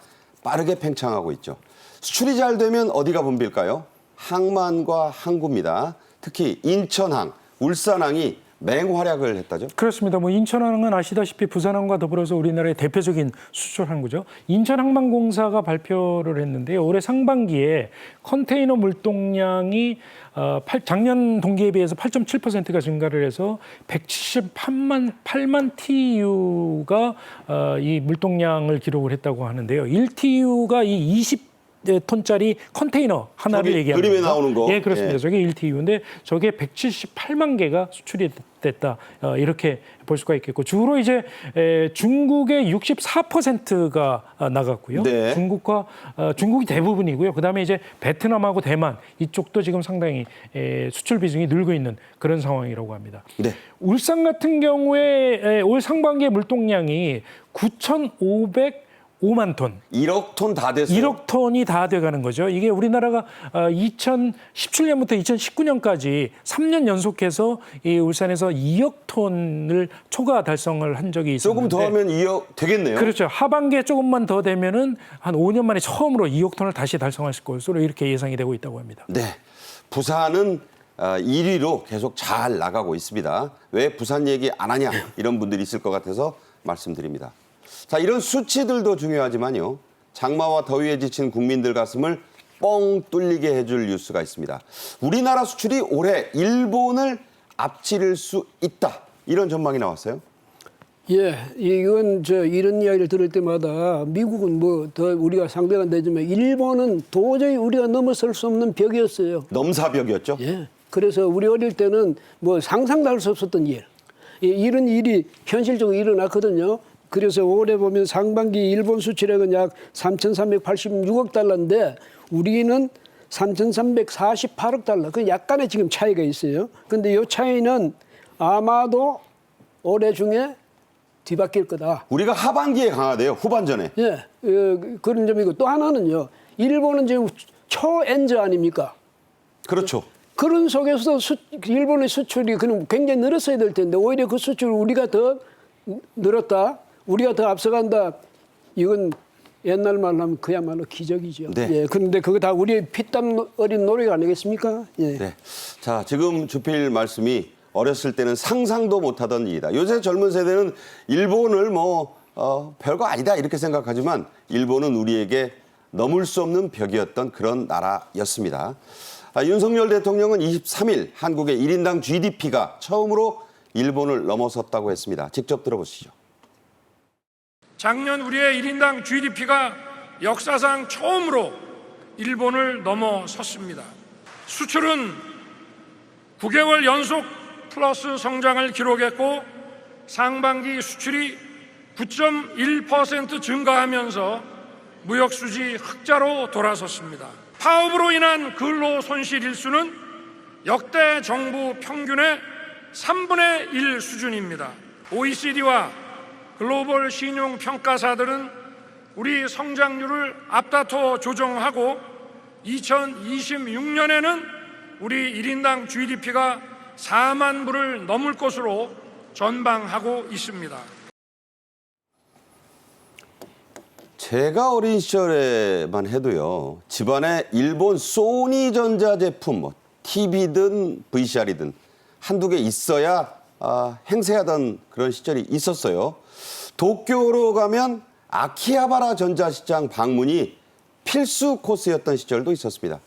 빠르게 팽창하고 있죠. 수출이 잘 되면 어디가 붐빌까요? 항만과 항구입니다. 특히 인천항, 울산항이 맹활약을 했다죠. 그렇습니다. 뭐 인천항은 아시다시피 부산항과 더불어서 우리나라의 대표적인 수출 항구죠. 인천항만공사가 발표를 했는데요. 올해 상반기에 컨테이너 물동량이 작년 동기에 비해서 8.7%가 증가를 해서 178만 TU가 이 물동량을 기록을 했다고 하는데요. 1TU가 이 20톤짜리 컨테이너 하나를 저기 얘기합니다. 그림에 나오는 거. 예, 그렇습니다. 예. 저게 1TU인데 저게 178만 개가 수출이 됐다. 이렇게 볼 수가 있겠고 주로 이제 중국의 64%가 나갔고요. 네. 중국이 대부분이고요. 그다음에 이제 베트남하고 대만 이쪽도 지금 상당히 수출 비중이 늘고 있는 그런 상황이라고 합니다. 네. 울산 같은 경우에 올 상반기의 물동량이 9,505만 톤. 1억 톤 다 됐어요. 1억 톤이 다 돼가는 거죠. 이게 우리나라가 2017년부터 2019년까지 3년 연속해서 이 울산에서 2억 톤을 초과 달성을 한 적이 있었는데 조금 더 하면 2억 되겠네요. 그렇죠. 하반기에 조금만 더 되면은 한 5년 만에 처음으로 2억 톤을 다시 달성하실 것으로 이렇게 예상이 되고 있다고 합니다. 네. 부산은 1위로 계속 잘 나가고 있습니다. 왜 부산 얘기 안 하냐 이런 분들이 있을 것 같아서 말씀드립니다. 자, 이런 수치들도 중요하지만요. 장마와 더위에 지친 국민들 가슴을 뻥 뚫리게 해줄 뉴스가 있습니다. 우리나라 수출이 올해 일본을 앞지를 수 있다. 이런 전망이 나왔어요. 예, 이건 이런 이야기를 들을 때마다 미국은 뭐 더 우리가 상대가 안 되지만 일본은 도저히 우리가 넘어설 수 없는 벽이었어요. 넘사벽이었죠. 예. 그래서 우리 어릴 때는 뭐 상상도 할 수 없었던 일. 이런 일이 현실적으로 일어났거든요. 그래서 올해 보면 상반기 일본 수출액은 약 3,386억 달러인데 우리는 3,348억 달러. 그 약간의 지금 차이가 있어요. 근데 이 차이는 아마도 올해 중에 뒤바뀔 거다. 우리가 하반기에 강하대요. 후반전에. 예, 그런 점이고 또 하나는요. 일본은 지금 초엔저 아닙니까? 그렇죠. 그런 속에서도 일본의 수출이 그럼 굉장히 늘었어야 될 텐데 오히려 그 수출을 우리가 더 늘었다. 우리가 더 앞서간다. 이건 옛날 말로 하면 그야말로 기적이죠. 네. 예, 그런데 그거 다 우리의 피땀 어린 노력 아니겠습니까? 예. 네. 자, 지금 주필 말씀이 어렸을 때는 상상도 못하던 일이다. 요새 젊은 세대는 일본을 별거 아니다 이렇게 생각하지만 일본은 우리에게 넘을 수 없는 벽이었던 그런 나라였습니다. 윤석열 대통령은 23일 한국의 1인당 GDP가 처음으로 일본을 넘어섰다고 했습니다. 직접 들어보시죠. 작년 우리의 1인당 GDP가 역사상 처음으로 일본을 넘어섰습니다. 수출은 9개월 연속 플러스 성장을 기록했고 상반기 수출이 9.1% 증가하면서 무역수지 흑자로 돌아섰습니다. 파업으로 인한 근로 손실 일수는 역대 정부 평균의 3분의 1 수준입니다. OECD와 글로벌 신용평가사들은 우리 성장률을 앞다퉈 조정하고 2026년에는 우리 1인당 GDP가 4만 불을 넘을 것으로 전망하고 있습니다. 제가 어린 시절에만 해도요. 집안에 일본 소니 전자제품, TV든 VCR이든 한두 개 있어야 행세하던 그런 시절이 있었어요. 도쿄로 가면 아키하바라 전자시장 방문이 필수 코스였던 시절도 있었습니다.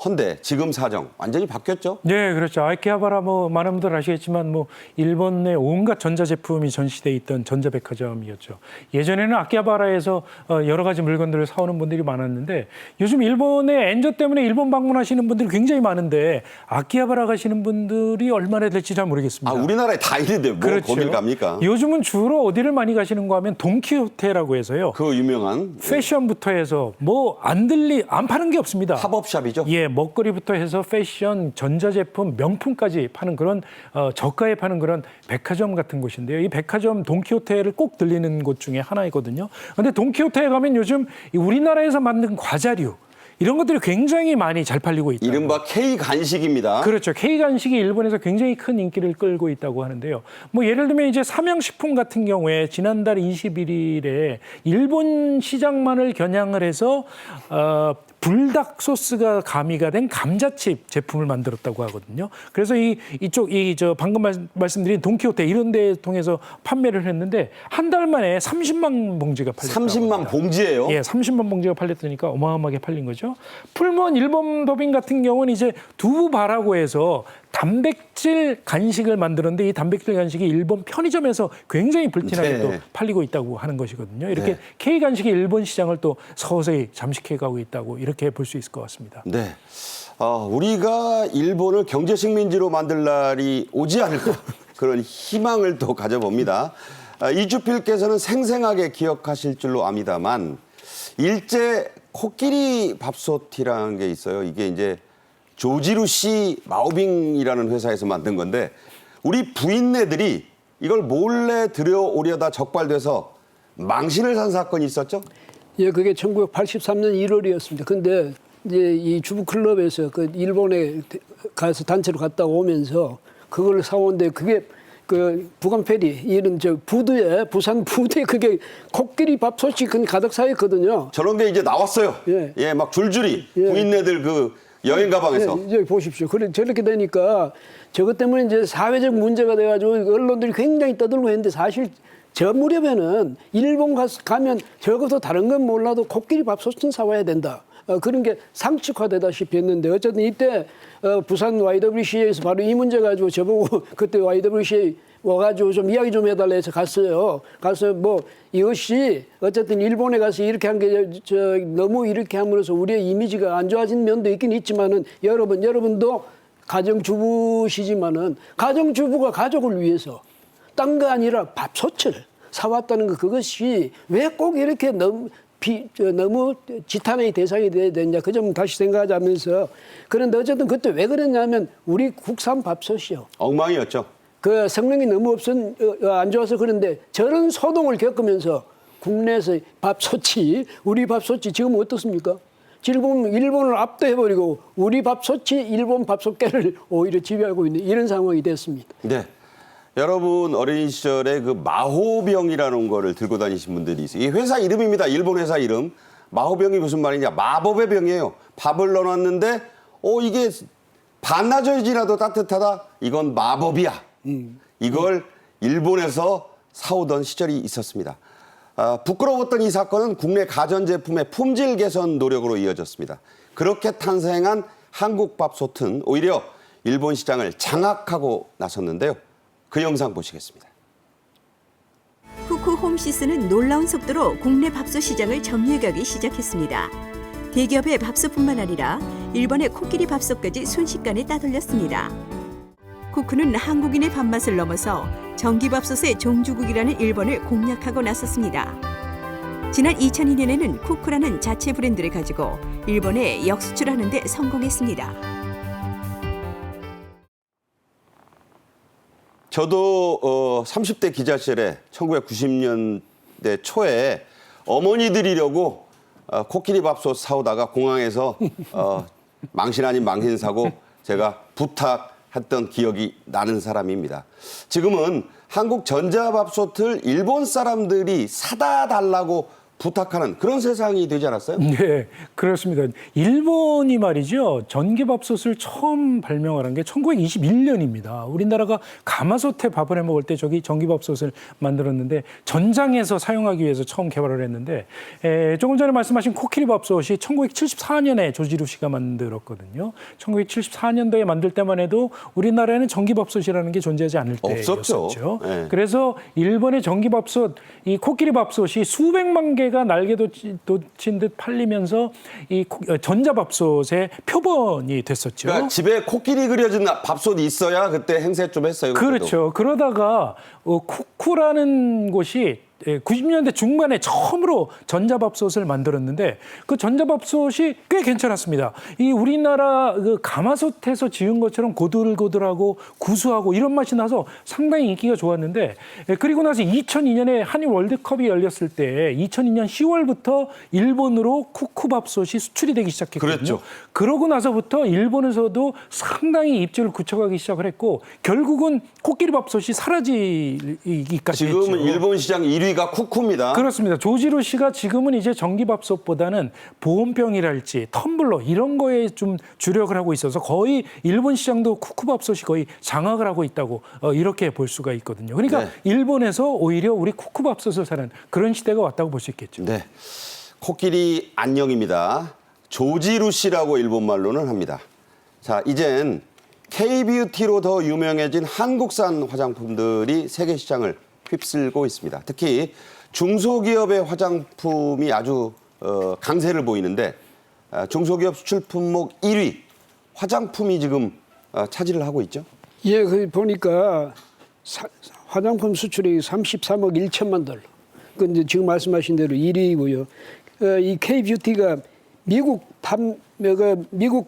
헌데 지금 사정 완전히 바뀌었죠. 네, 그렇죠. 아키하바라 뭐 많은 분들 아시겠지만 뭐 일본의 온갖 전자제품이 전시돼 있던 전자백화점이었죠. 예전에는 아키하바라에서 여러 가지 물건들을 사오는 분들이 많았는데 요즘 일본의 엔저 때문에 일본 방문하시는 분들이 굉장히 많은데 아키하바라 가시는 분들이 얼마나 될지 잘 모르겠습니다. 아, 우리나라에 다 있는데 뭐 거길 갑니까? 요즘은 주로 어디를 많이 가시는가 하면 돈키호테라고 해서요. 그 유명한 패션부터 해서 뭐 안 파는 게 없습니다. 팝업샵이죠. 예, 먹거리부터 해서 패션, 전자제품, 명품까지 파는 그런 저가에 파는 그런 백화점 같은 곳인데요. 이 백화점 돈키호테를 꼭 들리는 곳 중에 하나이거든요. 그런데 돈키호테에 가면 요즘 이 우리나라에서 만든 과자류 이런 것들이 굉장히 많이 잘 팔리고 있다. 이른바 K 간식입니다. 그렇죠. K 간식이 일본에서 굉장히 큰 인기를 끌고 있다고 하는데요. 뭐 예를 들면 이제 삼양식품 같은 경우에 지난달 21일에 일본 시장만을 겨냥을 해서 불닭 소스가 가미가 된 감자칩 제품을 만들었다고 하거든요. 그래서 저 방금 말씀드린 돈키호테 이런 데 통해서 판매를 했는데 한 달 만에 30만 봉지가 팔렸다고 30만 합니다. 봉지예요? 예, 30만 봉지가 팔렸으니까 어마어마하게 팔린 거죠. 풀무원 일본 법인 같은 경우는 이제 두부바라고 해서 단백질 간식을 만들었는데 이 단백질 간식이 일본 편의점에서 굉장히 불티나게 네. 또 팔리고 있다고 하는 것이거든요. 이렇게 네. K 간식이 일본 시장을 또 서서히 잠식해 가고 있다고 이렇게 볼 수 있을 것 같습니다. 네. 우리가 일본을 경제 식민지로 만들 날이 오지 않을까 그런 희망을 또 가져봅니다. 이주필께서는 생생하게 기억하실 줄로 압니다만 일제 코끼리 밥솥이라는 게 있어요. 이게 이제 조지루 씨 마오빙이라는 회사에서 만든 건데 우리 부인네들이 이걸 몰래 들여오려다 적발돼서 망신을 산 사건이 있었죠? 예, 그게 1983년 1월이었습니다. 근데 이제 이 주부클럽에서 그 일본에 가서 단체로 갔다 오면서 그걸 사오는데 그게 그 부관 페리 이런 저 부두에 부산 부두에 그게 코끼리 밥솥이 가득 차 있거든요. 저런 게 이제 나왔어요. 예. 막 줄줄이 예. 부인네들 그 여행 가방에서. 예, 이제 보십시오. 그래 저렇게 되니까 저것 때문에 이제 사회적 문제가 돼가지고 언론들이 굉장히 떠들고 했는데 사실 저 무렵에는 일본 가면 적어도 다른 건 몰라도 코끼리 밥솥은 사와야 된다. 그런 게 상식화되다시피 했는데 어쨌든 이때 부산 YWCA에서 바로 이 문제 가지고 저보고 그때 YWCA 와가지고 좀 이야기 좀 해달라 해서 갔어요. 가서 뭐 이것이 어쨌든 일본에 가서 이렇게 한 게 너무 이렇게 함으로써 우리의 이미지가 안 좋아진 면도 있긴 있지만은 여러분도 가정주부시지만은 가정주부가 가족을 위해서 딴 거 아니라 밥솥을 사왔다는 거 그것이 왜 꼭 이렇게 너무 지탄의 대상이 돼야 되냐 그 점 다시 생각하자면서 그런데 어쨌든 그때 왜 그랬냐면 우리 국산 밥솥이요. 엉망이었죠. 그 성능이 너무 안 좋아서 그런데 저런 소동을 겪으면서 국내에서 우리 밥솥이 지금 어떻습니까? 지금 일본을 압도해버리고 우리 밥솥이 일본 밥솥계를 오히려 지배하고 있는 이런 상황이 됐습니다. 네. 여러분 어린 시절에 그 마호병이라는 거를 들고 다니신 분들이 있어요. 이 회사 이름입니다. 일본 회사 이름. 마호병이 무슨 말이냐. 마법의 병이에요. 밥을 넣어놨는데 이게 반나절이라도 따뜻하다. 이건 마법이야. 이걸 일본에서 사오던 시절이 있었습니다. 부끄러웠던 이 사건은 국내 가전제품의 품질 개선 노력으로 이어졌습니다. 그렇게 탄생한 한국 밥솥은 오히려 일본 시장을 장악하고 나섰는데요. 그 영상 보시겠습니다. 후쿠 홈시스는 놀라운 속도로 국내 밥솥 시장을 점유해가기 시작했습니다. 대기업의 밥솥뿐만 아니라 일본의 코끼리 밥솥까지 순식간에 따돌렸습니다. 쿠쿠는 한국인의 밥맛을 넘어서 전기밥솥의 종주국이라는 일본을 공략하고 나섰습니다. 지난 2002년에는 쿠쿠라는 자체 브랜드를 가지고 일본에 역수출하는 데 성공했습니다. 저도 30대 기자 시절에 1990년대 초에 어머니 드리려고 코끼리 밥솥 사오다가 공항에서 망신 아닌 망신 사고 제가 부탁했던 기억이 나는 사람입니다. 지금은 한국 전자밥솥을 일본 사람들이 사다 달라고 부탁하는 그런 세상이 되지 않았어요? 네, 그렇습니다. 일본이 말이죠. 전기밥솥을 처음 발명한 게 1921년입니다. 우리나라가 가마솥에 밥을 해 먹을 때 저기 전기밥솥을 만들었는데 전장에서 사용하기 위해서 처음 개발을 했는데 조금 전에 말씀하신 코끼리 밥솥이 1974년에 조지루 씨가 만들었거든요. 1974년도에 만들 때만 해도 우리나라에는 전기밥솥이라는 게 존재하지 않을 없었죠. 때였었죠. 네. 그래서 일본의 전기밥솥, 이 코끼리 밥솥이 수백만 개가 날개 돋친 듯 팔리면서 이 전자밥솥의 표본이 됐었죠. 그러니까 집에 코끼리 그려진 밥솥이 있어야 그때 행세 좀 했어요. 그때도. 그렇죠. 그러다가 쿠쿠라는 곳이 90년대 중반에 처음으로 전자밥솥을 만들었는데 그 전자밥솥이 꽤 괜찮았습니다. 이 우리나라 그 가마솥에서 지은 것처럼 고들고들하고 구수하고 이런 맛이 나서 상당히 인기가 좋았는데 그리고 나서 2002년에 한일 월드컵이 열렸을 때 2002년 10월부터 일본으로 쿠쿠밥솥이 수출이 되기 시작했거든요. 그랬죠. 그러고 나서부터 일본에서도 상당히 입지를 굳혀가기 시작을 했고 결국은 코끼리밥솥이 사라지기까지 했죠. 지금은 일본 시장 1위가 쿠쿠입니다. 그렇습니다. 조지루 씨가 지금은 이제 전기밥솥보다는 보온병이랄지 텀블러 이런 거에 좀 주력을 하고 있어서 거의 일본 시장도 쿠쿠밥솥이 거의 장악을 하고 있다고 이렇게 볼 수가 있거든요. 그러니까 네. 일본에서 오히려 우리 쿠쿠밥솥을 사는 그런 시대가 왔다고 볼 수 있겠죠. 네, 코끼리 안녕입니다. 조지루 씨라고 일본말로는 합니다. 자, 이젠 K-뷰티로 더 유명해진 한국산 화장품들이 세계 시장을 휩쓸고 있습니다. 특히 중소기업의 화장품이 아주 강세를 보이는데 중소기업 수출 품목 1위 화장품이 지금 차지를 하고 있죠. 예, 그 보니까 화장품 수출이 33억 1천만 달러. 그 이제 지금 말씀하신 대로 1위고요. 이 K-뷰티가 미국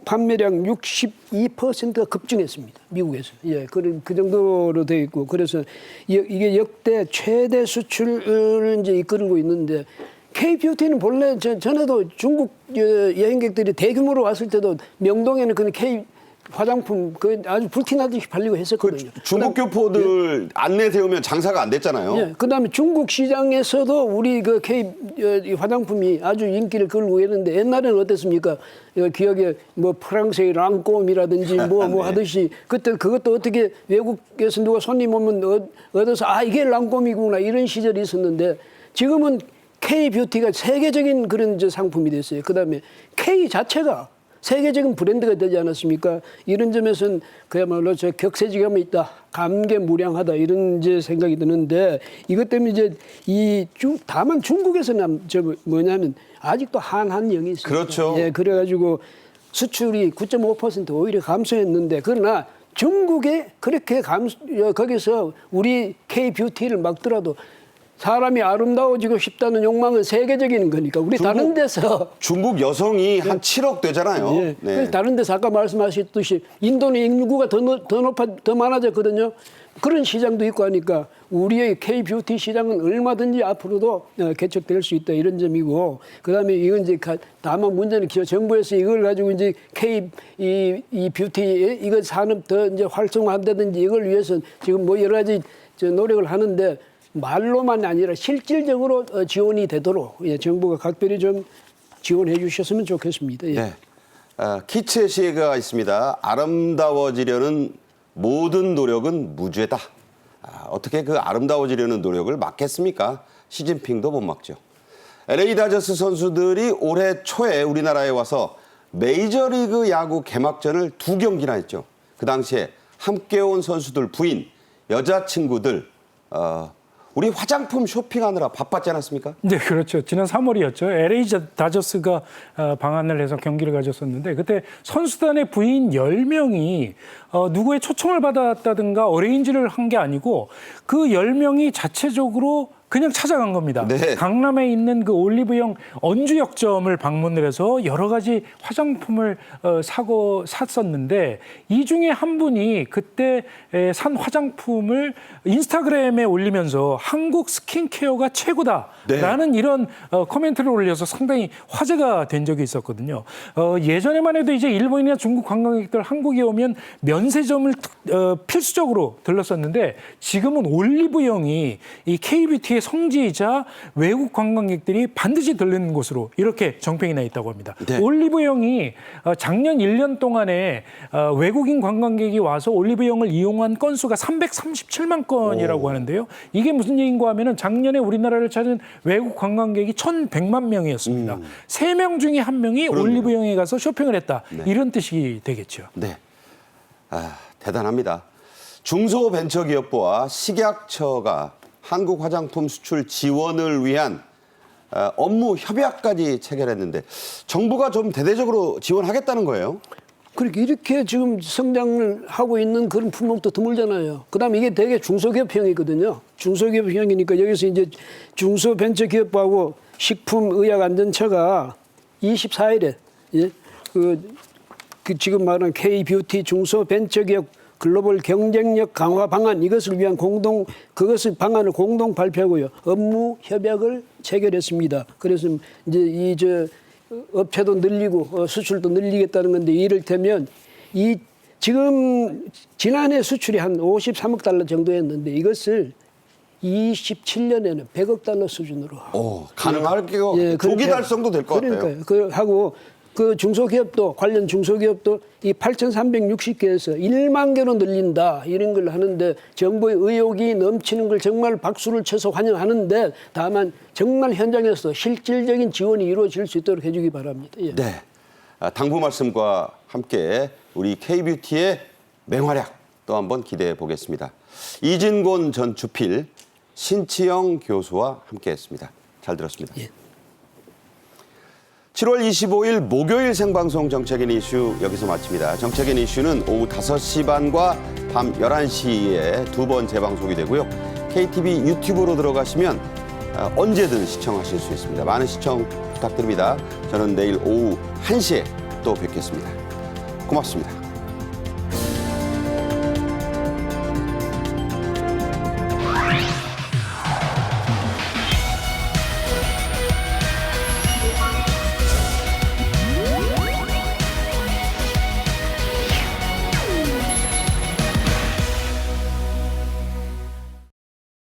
판매량 62%가 급증했습니다. 미국에서. 예, 그 정도로 되어 있고 그래서 이게 역대 최대 수출을 이제 이끌고 있는데 K-뷰티는 본래 전에도 중국 여행객들이 대규모로 왔을 때도 명동에는 그 K 화장품 그 아주 불티나듯이 팔리고 했었거든요. 중국 교포들 안내 세우면 장사가 안 됐잖아요. 예, 그다음에 중국 시장에서도 우리 그 K 화장품이 아주 인기를 끌고 있는데 옛날에는 어땠습니까? 기억에 뭐 프랑스의 랑꼼이라든지 뭐 네. 하듯이 그때 그것도 어떻게 외국에서 누가 손님 오면 얻어서 아 이게 랑꼼이구나 이런 시절이 있었는데 지금은 K-뷰티가 세계적인 그런 상품이 됐어요. 그다음에 K 자체가 세계적인 브랜드가 되지 않았습니까? 이런 점에서는 그야말로 저 격세지감이 있다, 감개무량하다 이런 이제 생각이 드는데 이것 때문에 이제 다만 중국에서는 뭐냐면 아직도 한한령이 있습니다. 그렇죠. 예, 그래가지고 수출이 9.5% 오히려 감소했는데 그러나 중국에 그렇게 거기서 우리 K-뷰티를 막더라도 사람이 아름다워지고 싶다는 욕망은 세계적인 거니까 우리 다른 데서 중국 여성이 한 7억 되잖아요. 예. 그래서 다른 데서 아까 말씀하셨듯이 인도는 인구가 더 많아졌거든요. 그런 시장도 있고 하니까 우리의 K-뷰티 시장은 얼마든지 앞으로도 개척될 수 있다 이런 점이고 그다음에 이건 이제 다만 문제는 정부에서 이걸 가지고 이제 이 뷰티 이거 산업 더 이제 활성화한다든지 이걸 위해서 지금 뭐 여러 가지 노력을 하는데 말로만 아니라 실질적으로 지원이 되도록 정부가 각별히 좀 지원해 주셨으면 좋겠습니다. 예. 네. 키츠의 시가 있습니다. 아름다워지려는 모든 노력은 무죄다. 어떻게 그 아름다워지려는 노력을 막겠습니까? 시진핑도 못 막죠. LA 다저스 선수들이 올해 초에 우리나라에 와서 메이저리그 야구 개막전을 2경기나 했죠. 그 당시에 함께 온 선수들 부인, 여자친구들 우리 화장품 쇼핑하느라 바빴지 않았습니까? 네, 그렇죠. 지난 3월이었죠. LA 다저스가 방한을 해서 경기를 가졌었는데 그때 선수단의 부인 10명이 누구의 초청을 받았다든가 어레인지를 한 게 아니고 그 10명이 자체적으로 그냥 찾아간 겁니다. 네. 강남에 있는 그 올리브영 언주역점을 방문을 해서 여러 가지 화장품을 샀었는데 이 중에 한 분이 그때 산 화장품을 인스타그램에 올리면서 한국 스킨케어가 최고다라는 이런 코멘트를 올려서 상당히 화제가 된 적이 있었거든요. 예전에만 해도 이제 일본이나 중국 관광객들 한국에 오면 면세점을 필수적으로 들렀었는데 지금은 올리브영이 이 K-뷰티의 성지이자 외국 관광객들이 반드시 들르는 곳으로 이렇게 정평이 나 있다고 합니다. 네. 올리브영이 작년 1년 동안에 외국인 관광객이 와서 올리브영을 이용한 건수가 337만 건이라고 하는데요. 이게 무슨 얘기인가 하면은 작년에 우리나라를 찾은 외국 관광객이 1,100만 명이었습니다. 3명 중에 1명이 올리브영에 가서 쇼핑을 했다. 이런 뜻이 되겠죠. 네. 대단합니다. 중소벤처기업부와 식약처가 한국 화장품 수출 지원을 위한 업무 협약까지 체결했는데 정부가 좀 대대적으로 지원하겠다는 거예요? 그렇게 이렇게 지금 성장을 하고 있는 그런 품목도 드물잖아요. 그다음에 이게 되게 중소기업형이거든요. 중소기업형이니까 여기서 이제 중소벤처기업부하고 식품의약안전처가 24일에 그 지금 말하는 K-뷰티 중소벤처기업 글로벌 경쟁력 강화 방안 이것을 위한 그것을 방안을 공동 발표하고요. 업무 협약을 체결했습니다. 그래서 이제 업체도 늘리고 수출도 늘리겠다는 건데 이를테면 지금 지난해 수출이 한 53억 달러 정도였는데 이것을 27년에는 100억 달러 수준으로. 가능할게요. 예, 조기 달성도 될 것 같아요. 그러니까요. 하고 그 중소기업도 관련 중소기업도 이 8,360개에서 1만 개로 늘린다 이런 걸 하는데 정부의 의욕이 넘치는 걸 정말 박수를 쳐서 환영하는데 다만 정말 현장에서 실질적인 지원이 이루어질 수 있도록 해주기 바랍니다. 예. 네. 당부 말씀과 함께 우리 K-뷰티의 맹활약 또 한번 기대해 보겠습니다. 이진곤 전 주필, 신치영 교수와 함께했습니다. 잘 들었습니다. 예. 7월 25일 목요일 생방송 정책인 이슈 여기서 마칩니다. 정책인 이슈는 오후 5시 반과 밤 11시에 2번 재방송이 되고요. KTV 유튜브로 들어가시면 언제든 시청하실 수 있습니다. 많은 시청 부탁드립니다. 저는 내일 오후 1시에 또 뵙겠습니다. 고맙습니다.